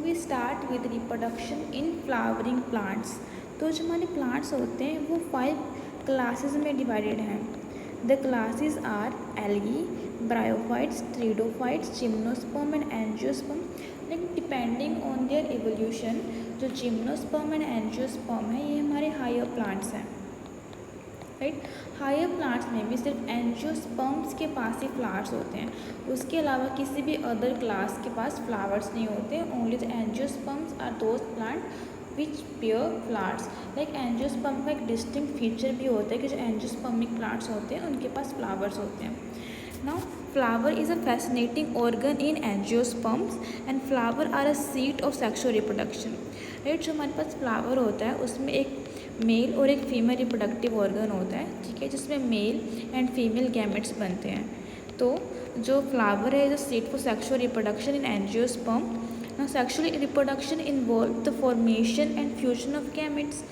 We start with reproduction in flowering plants. तो जो हमारे प्लांट्स होते हैं वो 5 क्लासेस में डिवाइडेड हैं। The classes are algae, bryophytes, pteridophytes, gymnosperm and angiosperm. लेकिन डिपेंडिंग ऑन देयर एवोल्यूशन जो जिम्नोस्पर्म एंड एंजियोस्पर्म है ये हमारे हायर प्लांट्स हैं, राइट। हायर प्लांट्स में भी सिर्फ एंजियोस्पर्म्स के पास ही फ्लावर्स होते हैं, उसके अलावा किसी भी अदर क्लास के पास फ्लावर्स नहीं होते। Only the angiosperms are those plant which bear flowers. Like angiosperm का एक डिस्टिंक्ट फीचर भी होता है कि जो एंजियोस्पर्मिक प्लांट्स होते हैं उनके पास फ्लावर्स होते हैं। Now flower is a fascinating organ in angiosperms and flower are a seat of sexual reproduction, right. जो हमारे पास फ्लावर होता है उसमें एक मेल और एक फीमेल रिप्रोडक्टिव ऑर्गन होता है, ठीक है, जिसमें मेल एंड फीमेल गैमेट्स बनते हैं। तो जो फ्लावर है is a seat for sexual reproduction in angiosperm. Now sexual reproduction involve the formation and fusion of gametes,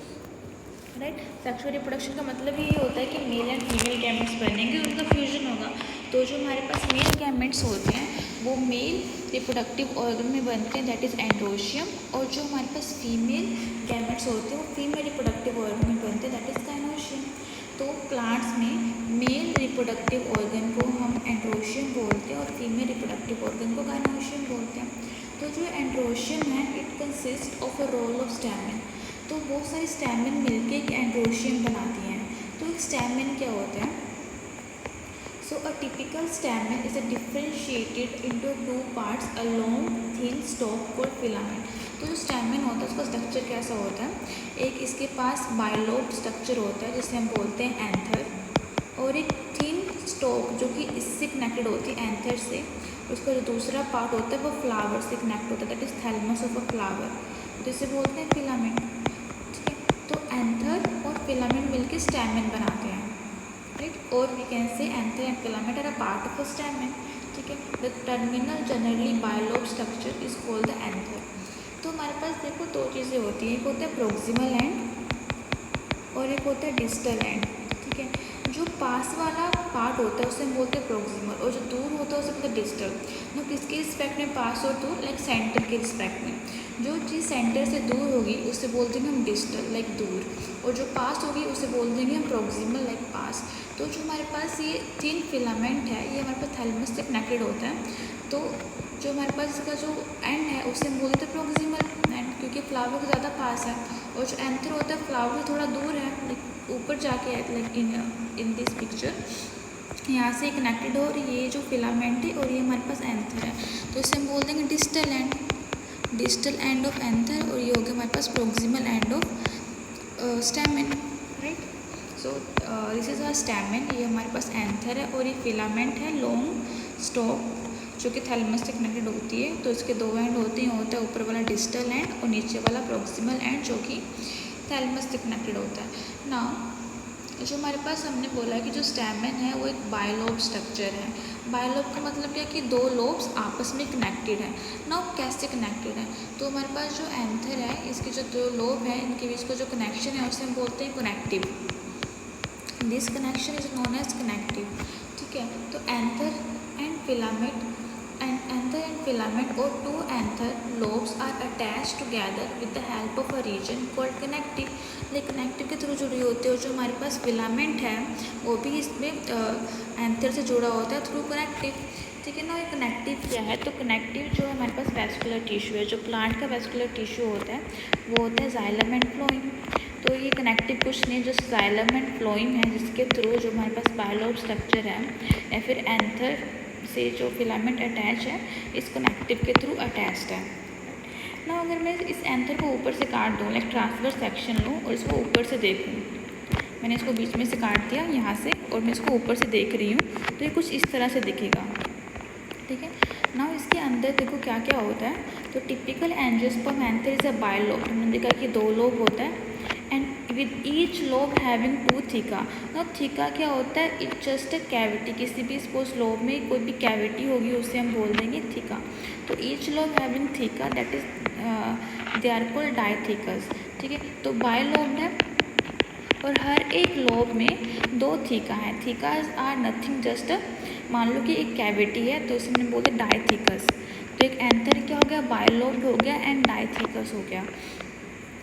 right. Sexual reproduction का मतलब ये होता है कि मेल एंड फीमेल गैमेट्स बनेंगे, उनका फ्यूजन होगा। तो जो हमारे पास मेल गैमेट्स होते हैं वो मेल रिप्रोडक्टिव ऑर्गन में बनते हैं, दैट इज़ एंड्रोशियम। और जो हमारे पास फीमेल गैमेट्स होते हैं वो फीमेल रिप्रोडक्टिव ऑर्गन में बनते हैं, दैट इज़ गायनोशियम। तो प्लांट्स में मेल रिप्रोडक्टिव ऑर्गन को हम एंड्रोशियम बोलते हैं और फीमेल रिप्रोडक्टिव ऑर्गन को गायनोशियम बोलते हैं। तो जो एंड्रोशियम है it consist of a whorl of stamen. तो बहुत सारी स्टैमेन मिलके एक एंड्रोशियम बनाती हैं। तो एक स्टैमेन क्या होता है? So a typical stamen is differentiated into two parts, a long thin stalk called filament। तो जो स्टैमेन होता है उसका स्ट्रक्चर कैसा होता है? एक इसके पास बाइलोब स्ट्रक्चर होता है जिसे हम बोलते हैं एंथर, और एक थिन स्टॉक जो कि इससे कनेक्टेड होती है एंथर से। उसका जो दूसरा पार्ट होता है वो फ्लावर से कनेक्ट होता है, that is thalamus of a flower, तो इसे बोलते हैं फिलामेंट, ठीक है। तो एंथर और फिलामेंट मिलकर स्टैमेन बनाते हैं, राइट। और we can say anther and filament are a part of a stamen, ठीक है। The terminal generally bilobe structure is called the anther. तो हमारे पास देखो दो चीज़ें होती हैं, एक होता है प्रोक्सिमल एंड और एक होता है डिस्टल एंड, ठीक है। जो पास वाला पार्ट होता है उसे हम बोलते हैं प्रोक्सिमल, और जो दूर होता है उसे बोलते हैं डिस्टल। तो किसके रिस्पेक्ट में पास और दूर? लाइक सेंटर के रिस्पेक्ट में। जो चीज़ सेंटर से दूर होगी उसे बोल देंगे हम डिस्टल, लाइक दूर, और जो पास होगी उसे बोल देंगे हम प्रोक्सिमल, लाइक पास। तो जो हमारे पास ये थिन फिलामेंट है ये हमारे पास थैलेमस से कनेक्टेड होता है। तो जो हमारे पास इसका जो एंड है उसे हम बोलते हैं प्रोक्सिमल एंड, क्योंकि फ्लावर के ज़्यादा पास है। और जो एंथर होता है फ्लावर से थोड़ा दूर है, लाइक ऊपर जाके है, लाइक इन दिस पिक्चर यहाँ से कनेक्टेड हो, और ये जो फिलामेंट है और ये हमारे पास एंथर है, तो इसे हम बोल देंगे distal end, distal end of anther, और ये हो गया हमारे पास proximal end of stamen, right. So this is a stamen, ये हमारे पास एंथर है, और ये फिलामेंट है लॉन्ग स्टॉक जो कि थैलेमस से कनेक्टेड होती है। तो इसके दो एंड होते हैं, होता है ऊपर वाला डिस्टल एंड और नीचे वाला प्रोक्सिमल एंड जो कि थैलेमस से कनेक्टेड होता है। ना जो हमारे पास हमने बोला है कि जो स्टैमेन है वो एक बाइलोब स्ट्रक्चर है। बाइलोब का मतलब क्या है कि दो लोब्स आपस में कनेक्टेड हैं। ना कैसे कनेक्टेड है? तो हमारे पास जो एंथर है इसके जो दो लोब है इनके बीच का जो कनेक्शन है उसे हम बोलते हैं connective. This connection is known as connective, ठीक है। तो anther and filament or two anther lobes are attached together with the help of a region called connective। Like connective के थ्रू जुड़ी होती है, और जो हमारे पास फिलामेंट है वो भी इसमें एंथर से जुड़ा होता है थ्रू कनेक्टिव, ठीक है ना। ये कनेक्टिव क्या है? तो कनेक्टिव जो है हमारे पास वेस्कुलर टिश्यू है। जो प्लांट का वेस्कुलर टिश्यू होता है वो होता है जाइलम एंड फ्लोएम। तो ये कनेक्टिव कुछ नहीं, जो जाइलम एंड फ्लोएम है जिसके थ्रू जो हमारे पास बाइलोब स्ट्रक्चर है या फिर एंथर से जो फिलामेंट अटैच है इस कनेक्टिव के थ्रू अटैच्ड है ना। अगर मैं इस एंथर को ऊपर से काट दूँ, लाइक ट्रांसवर्स सेक्शन लूँ और इसको ऊपर से देखूँ, मैंने इसको बीच में से काट दिया यहाँ से और मैं इसको ऊपर से देख रही हूँ, तो ये कुछ इस तरह से दिखेगा, ठीक है ना। इसके अंदर देखो क्या क्या होता है। तो typical angiosperm anther is a bilobe, हमने देखा कि दो लोब होता है, and with each lobe having two theca. ना थीका क्या होता है? इट जस्ट अ कैविटी, किसी भी सपोज लोब में कोई भी कैविटी होगी उसे हम बोल देंगे थीका। तो each lobe having theca that is they are called dithecous, ठीक है। तो बाइलोब है और हर एक लोब में दो थीका है। थीकास आर नथिंग जस्ट, मान लो कि एक कैविटी है तो इसे मैंने बोलते डाइथीकस। तो एक एंथर क्या हो गया, बायलोब्ड हो गया एंड डाइथिकस हो गया,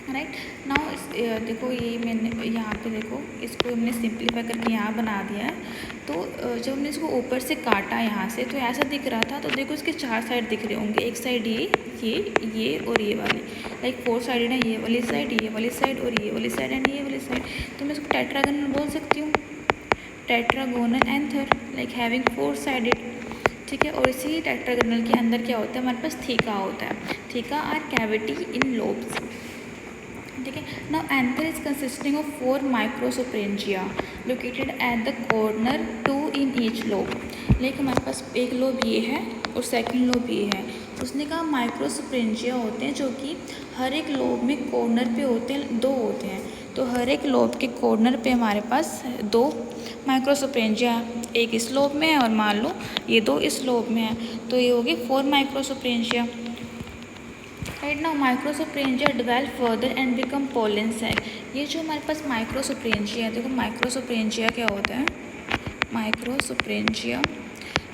राइट। नाउ देखो ये मैंने यहाँ पे देखो इसको हमने सिंप्लीफाई करके यहाँ बना दिया है। तो जब हमने इसको ऊपर से काटा यहाँ से तो ऐसा दिख रहा था, तो देखो इसके 4 साइड दिख रहे होंगे, एक साइड ये और ये वाली, लाइक 4 साइडेड है, ये वाली साइड और ये वाली साइड एंड ये वाली साइड। तो मैं इसको टेट्रागोनल बोल सकती हूँ, tetragonal anther like having 4 sided, ठीक है। और इसी टेट्रागोनल के अंदर क्या होता है, हमारे पास थीका होता है, theca are cavity in lobes, ठीक है। Now anther is consisting of 4 microsporangia located at the corner, 2 in each lobe. Like हमारे पास एक लोब ये है और सेकंड लोब ये है। उसने कहा माइक्रोसोप्रेंजिया होते हैं जो कि हर एक लोब में कॉर्नर पे होते हैं, 2 होते हैं। तो हर एक लोब के कॉर्नर पे हमारे पास 2 माइक्रोसोप्रेंजिया, एक इस लोब में है और मान लो ये 2 इस लोब में है, तो ये होगी 4 microsporangia. Right now microsporangia develop further and become pollen sac. ये जो हमारे पास माइक्रोसोप्रेंजिया है, देखो माइक्रोसोप्रेंजिया क्या होता है, माइक्रोसोप्रेंजिया,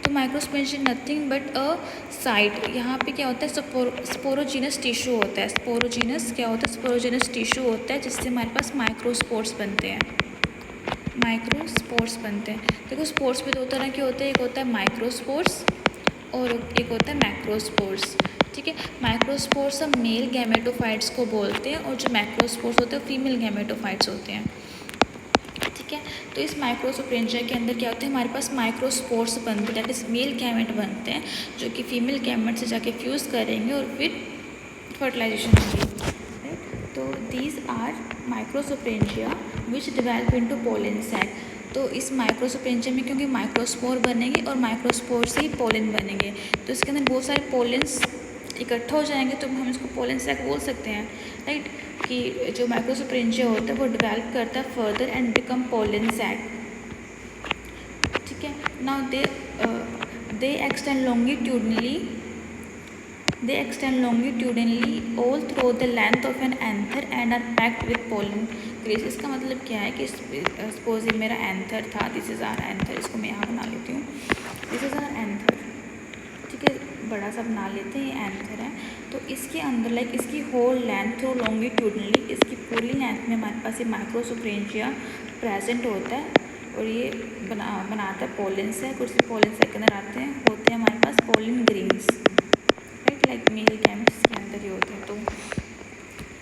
तो माइक्रोसोप्रेंजिया नथिंग बट अ साइट, यहाँ पे क्या होता है स्पोरोजीनस टिश्यू होता है, स्पोरोजीनस क्या होता है, स्पोरोजीनस टिश्यू होता है जिससे हमारे पास माइक्रोस्पोर्स बनते हैं, माइक्रोस्पोर्स बनते हैं। देखो स्पोर्स भी 2 तरह के होते हैं, एक होता है माइक्रोस्पोर्स और एक होता है मैक्रोस्पोर्स, ठीक है। माइक्रोस्पोर्स हम मेल गैमेटोफाइट्स को बोलते हैं और जो मैक्रोस्पोर्स होते हैं फीमेल गैमेटोफाइट्स होते हैं, ठीक है। तो इस माइक्रोसोप्रेंजिया के अंदर क्या होता है, हमारे पास माइक्रोस्पोर्स बनते हैं, दैट इज मेल गैमेट बनते हैं जो कि फीमेल गैमेट से जाके फ्यूज़ करेंगे और फिर फर्टिलाइजेशन होगी, राइट। तो these are microsporangia which develop into pollen sac. तो इस माइक्रोसोप्रेंजिया में क्योंकि माइक्रोस्पोर बनेंगे और माइक्रोस्पोर से ही पोलन बनेंगे, तो इसके अंदर बहुत सारे पोलेंस इकट्ठा हो जाएंगे, तो हम इसको पोलन सैक बोल सकते हैं, राइट। कि जो माइक्रोसोप्रेंजिया होता है वो डेवलप करता है further and become pollen sac, ठीक है। Now they extend longitudinally all through the length of an anther and are packed with pollen grains। इसका मतलब क्या है कि सपोज ये मेरा एंथर था, दिस इज़ आर एंथर, इसको मैं यहाँ बना लेती हूँ, दिस इज़ आर एंथर, ठीक है, बड़ा सा बना लेते हैं, ये एंथर है। तो इसके अंदर लाइक इसकी होल लेंथ थ्रू लॉन्गिट्यूडनली, इसकी पूरी लेंथ में हमारे पास ये माइक्रोसोप्रेंजिया प्रेजेंट होता है और ये बनाता है पोलन सैक, और इस पोलन सैक के अंदर होते हैं हमारे पास pollen grains, right, like male gametes के अंदर ये होते हैं। तो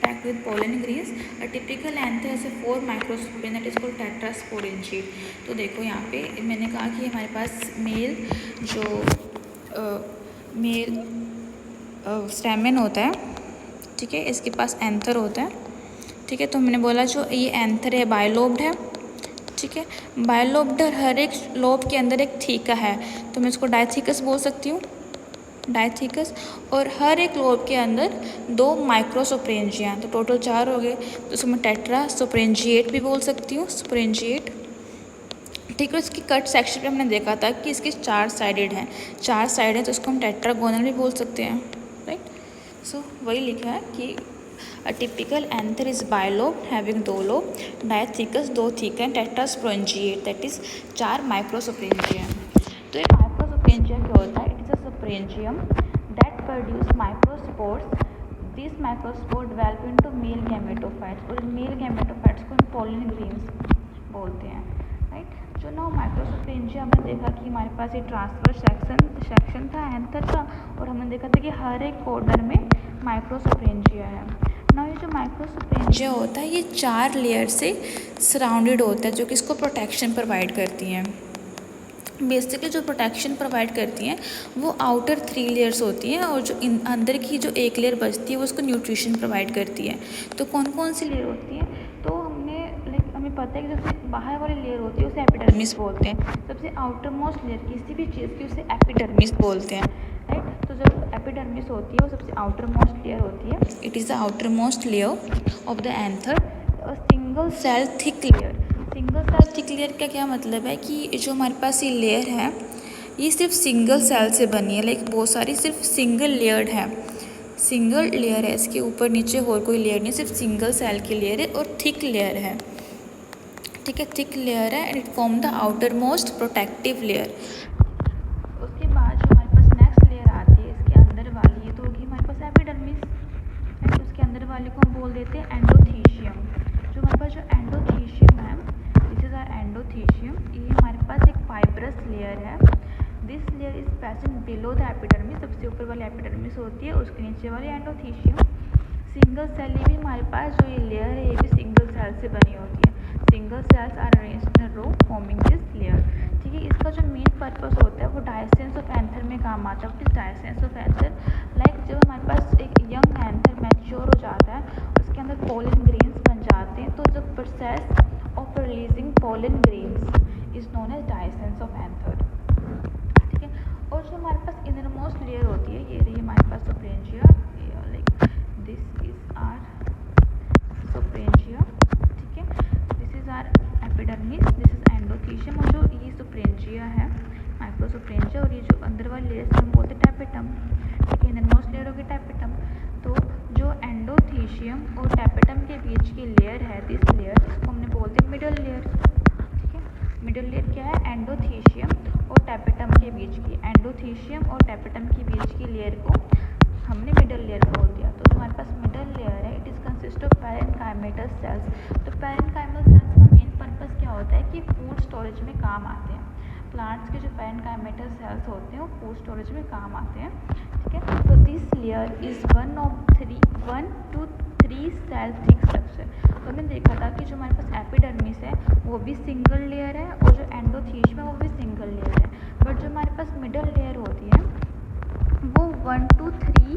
packed with pollen grains, a typical anther has 4 microsporangia that is called tetrasporangiate. तो देखो यहाँ पे मैंने कहा कि हमारे पास मेल स्टैमेन होता है, ठीक है, इसके पास एंथर होता है, ठीक है। तो मैंने बोला जो ये एंथर है बायलोब्ड है, ठीक है, बायलोब्ड हर एक लोब के अंदर एक थीका है, तो मैं इसको डाइथिकस बोल सकती हूँ, डाइथिकस। और हर एक लोब के अंदर 2 माइक्रोसोप्रेंजिया, तो टोटल 4 हो गए, तो इसको मैं टेट्रासोप्रेंजिएट भी बोल सकती हूँ, सोप्रेंजिएट, ठीक है। इसकी कट सेक्शन पे हमने देखा था कि इसके 4 साइडेड हैं, 4 साइड हैं, तो इसको हम टेट्रागोनल भी बोल सकते हैं, राइट। सो वही लिखा है कि a typical anther is bilobed having 2 lobe, dithecous 2 theca, tetrasporangiate that is 4 microsporangia. तो एक माइक्रोसोप्रेंजिया क्या होता है, it is a sporangium that produce microspores, this microspore develop into male gametophytes, और मेल गैमेटोफाइट्स को हम पोलन ग्रेन्स बोलते हैं, राइट। जो ना माइक्रोसोप्रेंजिया हमने देखा कि हमारे पास ये ट्रांसफर सेक्शन था, एंथर था, और हमने देखा था कि हर एक कॉर्नर में माइक्रोसोप्रेंजिया है। ना ये जो माइक्रोसोप्रेंजिया होता है ये 4 लेयर से सराउंडेड होता है जो कि इसको प्रोटेक्शन प्रोवाइड करती हैं। बेसिकली जो प्रोटेक्शन प्रोवाइड करती हैं वो आउटर 3 लेयर्स होती हैं, और जो अंदर की जो एक लेयर बचती है वो उसको न्यूट्रिशन प्रोवाइड करती है। तो कौन कौन सी लेयर होती हैं, तो हमें पता है कि सबसे बाहर वाली लेयर होती है उसे एपिडर्मिस बोलते हैं, सबसे आउटर मोस्ट लेयर किसी भी चीज़ की उसे एपिडर्मिस बोलते हैं, राइट। तो जब एपिडर्मिस होती है वो सबसे आउटर मोस्ट लेयर होती है, it is the outer most layer of the anther, single cell thick layer. Single cell thick layer का क्या मतलब है कि जो हमारे पास ये लेयर है ये सिर्फ सिंगल सेल से बनी है, लाइक बहुत सारी सिर्फ सिंगल लेयर्ड है, सिंगल लेयर है, इसके ऊपर नीचे और कोई लेयर नहीं, सिर्फ सिंगल सेल की लेयर है और थिक लेयर है, ठीक है, थिक लेयर है, and it form the outer most protective layer. उसके बाद जो हमारे पास नेक्स्ट लेयर आती है इसके अंदर वाले को हम बोल देते हैं एंडोथीशियम। जो हमारे पास जो एंडोथीशियम है, दिस इज आर एंडोथीशियम, ये हमारे पास एक फाइब्रस लेयर है। This layer is present below the epidermis, सबसे ऊपर वाली एपिडर्मिस होती है, उसके नीचे वाली एंडोथीशियम। सिंगल सेल, ये भी हमारे पास जो ये लेयर है ये भी सिंगल सेल से बनी होती है। Single cells are arranged in a row forming this layer. ठीक है, इसका जो मेन पर्पस होता है वो डायसेंस ऑफ एंथर में काम आता है। What is dehiscence of anther? Like जब हमारे पास एक यंग एंथर मैच्योर हो जाता है, उसके अंदर पोलन ग्रेन्स बन जाते हैं, तो जो process of releasing pollen grains is known as dehiscence of anther. ठीक है, और जो हमारे पास इनरमोस्ट लेयर होती है, ये रही हमारे पास sporangia, like this is our sporangia. ठीक है, this is our epidermis, this is endothecium, और जो ये सोप्रेंजिया है माइक्रोसोप्रेंजिया, और ये जो अंदर वाली लेयर से हम बोलते हैं टैपेटम। ठीक है, इनरमोस्ट लेयर होगी टैपेटम। तो जो एंडोथीशियम और टैपेटम के बीच की लेयर है, दिस लेयर, इसको हमने बोलते हैं मिडल लेयर। ठीक है, मिडल लेयर क्या है? एंडोथीशियम और टैपेटम के बीच की, एंडोथीशियम और टैपेटम के बीच की लेयर को हमने मिडल लेयर बोल दिया। तो हमारे पास मिडल लेयर है, it is consist of parenchymatous sales. तो पैरेन्काइमल सेल्स का मेन पर्पस क्या होता है कि फूड स्टोरेज में काम आते हैं। प्लांट्स के जो पैरेन्काइमेटस सेल्स होते हैं वो फूड स्टोरेज में काम आते हैं। ठीक है, तो this layer is 1 to 3 cell thick structure. तो हमने देखा था कि जो हमारे पास एपिडर्मिस है वो भी सिंगल लेयर है, और जो एंडोथीशियम है वो भी सिंगल लेयर है। बट जो हमारे पास मिडल लेयर होती है वो 1 to 3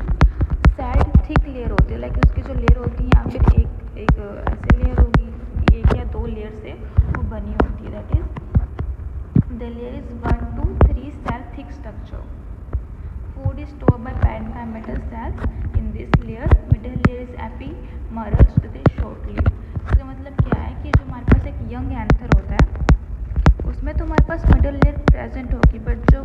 सेल थिक लेयर होती है। लाइक उसकी जो लेयर होती है, या फिर एक ऐसे लेयर होगी, एक या दो लेयर से वो बनी होती है। That is the layer is 1 to 3 cell thick structure. Food is stored by parenchymatous cells in this layer. Middle layer is ephemeral, that is short lived. इसका मतलब क्या है कि जो हमारे पास एक यंग एंथर होता है उसमें तो हमारे पास मिडल लेयर प्रेजेंट होगी, बट जो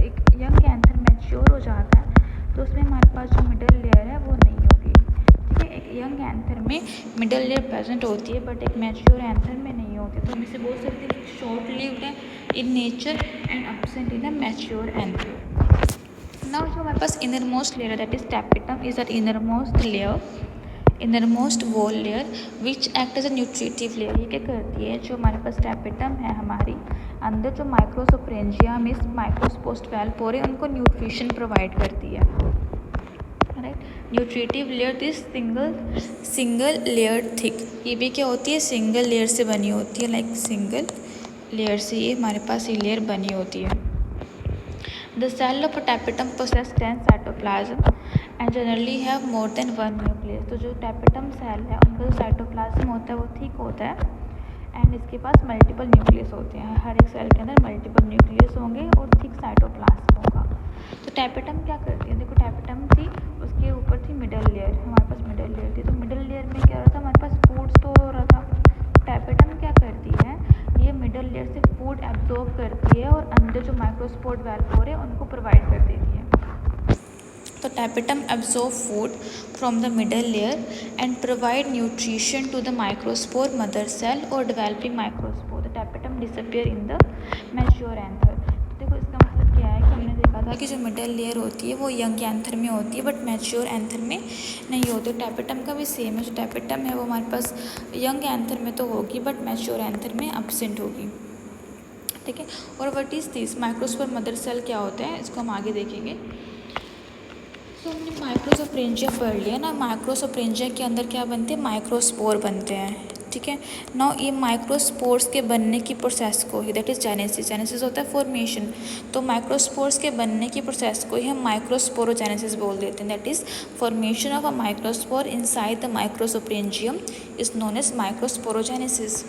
एक यंग एंथर मैच्योर हो जाता है तो उसमें हमारे पास जो मिडल लेयर है वो नहीं होगी। ठीक है, एक यंग एंथर में मिडल लेयर प्रेजेंट होती है, बट एक मैच्योर एंथर में नहीं होती। तो हम इसे बोल सकते हैं कि शॉर्ट लिव्ड है in nature and absent in a mature anther. Now जो हमारे पास इनरमोस्ट लेयर है, that is tapetum, is that innermost layer, innermost wall layer which act as a nutritive layer. ये क्या करती है? जो हमारे पास टैपेटम है हमारी अंदर, जो माइक्रोसोप्रेंजिया में माइक्रोस्पोस्ट वैलपोरे उनको न्यूट्रिशन प्रोवाइड करती है। Right, nutritive layer this single layer thick, ये भी क्या होती है? सिंगल लेयर से बनी होती है। लाइक सिंगल लेयर से ये हमारे पास ये लेयर बनी होती है। The cell of tapetum possess 10 cytoplasm and generally have more than 1 nucleus. तो जो टैपेटम सेल है उनका जो साइटोप्लाज्म होता है वो थिक होता है, एंड इसके पास मल्टीपल न्यूक्लियस होते हैं। हर एक सेल के अंदर मल्टीपल न्यूक्लियस होंगे और थिक साइटोप्लाज्म होगा। तो टैपेटम क्या करती है? देखो, टैपेटम थी, उसके ऊपर थी मिडल लेयर, हमारे पास मिडल लेयर थी। तो मिडल लेयर में क्या हो रहा था? हमारे पास फूड स्टोर हो रहा था। टैपेटम क्या करती है? ये मिडल लेयर से फूड एब्जॉर्ब करती है और अंदर जो माइक्रोस्पोर वैलपोर है उनको प्रोवाइड कर देती है। तो tapetum absorb food from the middle layer and provide nutrition to the microspore mother cell or developing microspore. The tapetum disappear in the mature anther. तो देखो, इसका मतलब क्या है कि हमने देखा था कि जो मिडल लेयर होती है वो यंग एंथर में होती है, बट मैच्योर एंथर में नहीं होती। टैपेटम का भी सेम है, जो टैपेटम है वो हमारे पास यंग एंथर में तो होगी, बट मैच्योर एंथर में एब्सेंट होगी। ठीक है, और what is this microspore mother cell क्या होता है, इसको हम आगे देखेंगे। तो हमने माइक्रोसोप्रेंजिया पढ़ लिया ना। माइक्रोसोप्रेंजिया के अंदर क्या बनते हैं? माइक्रोस्पोर बनते हैं। ठीक है, नाउ ये माइक्रोस्पोर्स के बनने की प्रोसेस को ही, दैट इज जेनेसिस, जेनेसिस होता है फॉर्मेशन। तो माइक्रोस्पोर्स के बनने की प्रोसेस को ही हम माइक्रोस्पोरोजेनेसिस बोल देते हैं। That is formation of a microspore inside the microsporangium is known as microsporogenesis.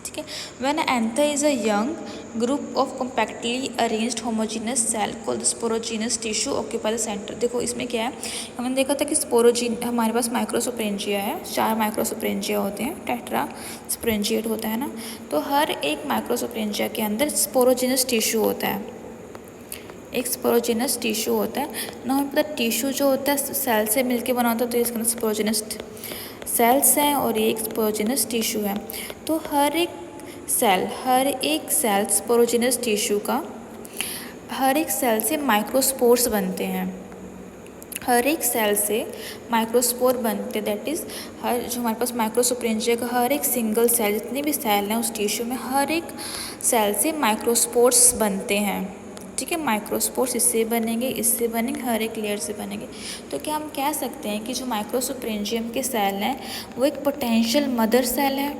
ठीक है, when anther is a young group of compactly arranged homogeneous cell called sporogenous tissue occupy the centre. देखो, इसमें क्या है? हमने देखा था कि स्पोरोजीन, हमारे पास माइक्रोसोप्रेंजिया है, 4 माइक्रोसोप्रेंजिया होते हैं, टेट्रा स्पोरेंजिएट होता है ना। तो हर एक माइक्रोसोप्रेंजिया के अंदर स्पोरोजीनस टिश्यू होता है, एक स्पोरोजीनस टिश्यू होता है ना। हमें पता टिश्यू जो होता है सेल से मिलके बना होता है, तो इसका स्पोरोजीनस सेल्स हैं और ये एक स्पोरोजीनस टिश्यू है। तो हर एक सेल स्पोरोजीनस टिश्यू का, हर एक सेल से माइक्रोस्पोर्स बनते हैं। हर एक सेल से माइक्रोस्पोर बनते, दैट इज़ हर जो हमारे पास माइक्रोस्पोरेंजिया का हर एक सिंगल सेल, जितने भी सेल हैं उस टिश्यू में, हर एक सेल से माइक्रोस्पोर्स बनते हैं। ठीक है, माइक्रोस्पोर्स इससे बनेंगे, इससे बनेंगे, हर एक लेयर से बनेंगे। तो क्या हम कह सकते हैं कि जो माइक्रोस्पोरेंजियम के सेल हैं वो एक पोटेंशियल मदर सेल है,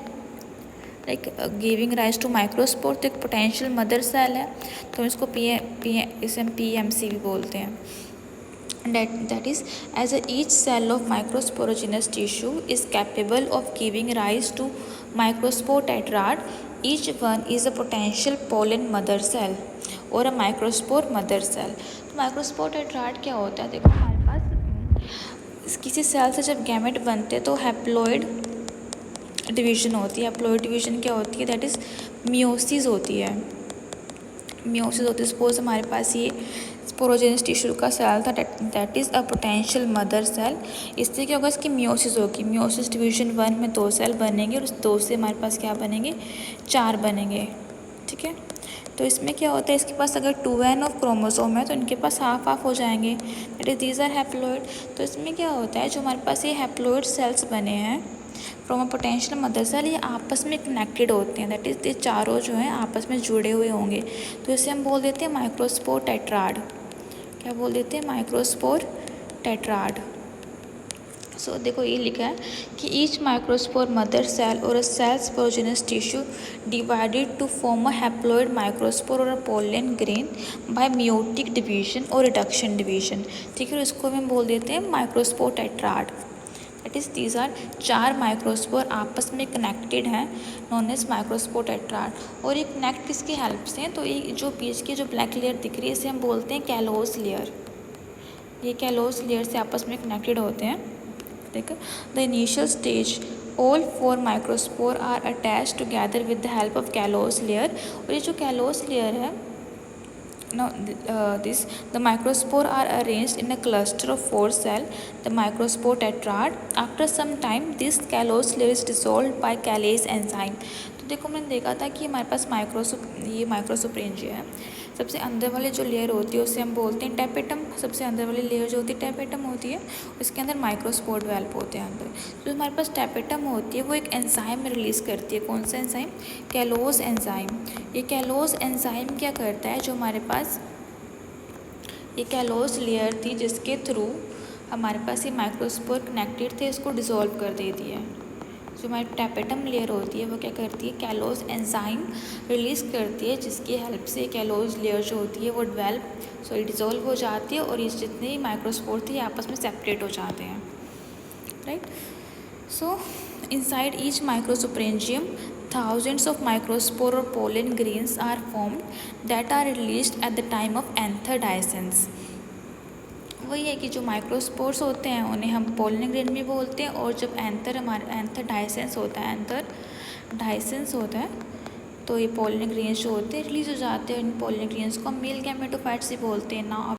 like giving rise to microspore, तो एक पोटेंशियल मदर सेल है। तो इसको इसे हम PMC भी बोलते हैं। That is, as each cell of microsporogenous tissue is capable of giving rise to microspore tetrad, each one is a potential pollen mother cell or a microspore mother cell. तो microspore tetrad क्या होता है? देखो हमारे पास किसी cell से जब gamete बनते हैं तो हैप्लॉइड डिवीजन होती है। हैप्लॉइड डिवीजन क्या होती है? दैट इज़ मियोसिस होती है। मियोसिस होती है। सपोज हमारे पास ये स्पोरोजेनस टिश्यू का सेल था, that is a potential mother cell. इससे क्या होगा? इसकी मियोसिस होगी। मियोसिस डिवीजन 1 में 2 सेल बनेंगे और उस 2 से हमारे पास क्या बनेंगे? 4 बनेंगे। ठीक है, तो इसमें क्या होता है? इसके पास अगर 2n ऑफ क्रोमोसोम है तो इनके पास हाफ हाफ हो जाएंगे, that is these are haploid. तो इसमें क्या होता है? जो हमारे पास ये हैप्लॉइड सेल्स बने हैं from a potential mother cell, ये आपस में कनेक्टेड होते हैं, दैट इज़ ये चारों जो हैं आपस में जुड़े हुए होंगे। तो इसे हम बोल देते हैं माइक्रोस्पोर टेट्राड। क्या बोल देते हैं? Microspore tetrad. सो देखो ये लिखा है कि ईच माइक्रोस्पोर मदर सेल और a cell sporogenous tissue divided to form a haploid microspore और a pollen grain by meiotic division और रिडक्शन डिवीजन। ठीक है, इसको हम बोल देते हैं microspore tetrad. That is these are 4 microspore आपस में कनेक्टेड हैं, नॉन एज माइक्रोस्पोर टेट्राड। और ये कनेक्ट किसकी हेल्प से हैं? तो ये जो बीच की जो ब्लैक लेयर दिख रही है इसे हम बोलते हैं कैलोस लेयर। ये कैलोस लेयर से आपस में कनेक्टेड होते हैं। ठीक है, the initial stage all 4 microspore are attach together with the help of callose layer. और ये जो कैलोस लेयर है, now the microspore are arranged in a cluster of 4 cells, the microspore tetrad. After some time this callose layer is dissolved by callase enzyme. तो देखो मैंने देखा था कि हमारे पास माइक्रोस्पोरेंजिया है, सबसे अंदर वाले जो लेयर होती है उसे हम बोलते हैं टैपेटम। सबसे अंदर वाली लेयर जो होती है टैपेटम होती है, उसके अंदर माइक्रोस्पोर डेवलप होते हैं अंदर। जो हमारे पास टैपेटम होती है वो एक एंजाइम रिलीज़ करती है। कौन सा एंजाइम? Callus enzyme. ये कैलोस एंजाइम क्या करता है? जो हमारे पास ये कैलोस लेयर थी जिसके थ्रू हमारे पास ये माइक्रोस्पोर कनेक्टेड थे, इसको डिसॉल्व कर देती है। जो हमारी टैपेटम लेयर होती है वो क्या करती है? कैलोस एंजाइम रिलीज़ करती है, जिसकी हेल्प से कैलोस लेयर जो होती है वो डिसॉल्व हो जाती है और ये जितने भी माइक्रोस्पोर थे आपस में सेपरेट हो जाते हैं। Right, so inside each microsporangium thousands of microspore or pollen grains are formed that are released at the time of एंथरडायसेंस। वही है कि जो माइक्रोस्पोर्स होते हैं उन्हें हम पोलन ग्रेन भी बोलते हैं, और जब एंथरडायसेंस होता है तो ये पोलन ग्रेन्स जो होते हैं रिलीज हो जाते हैं। इन पोलन ग्रेन्स को हम मेल गैमेटोफाइट्स ही बोलते हैं ना।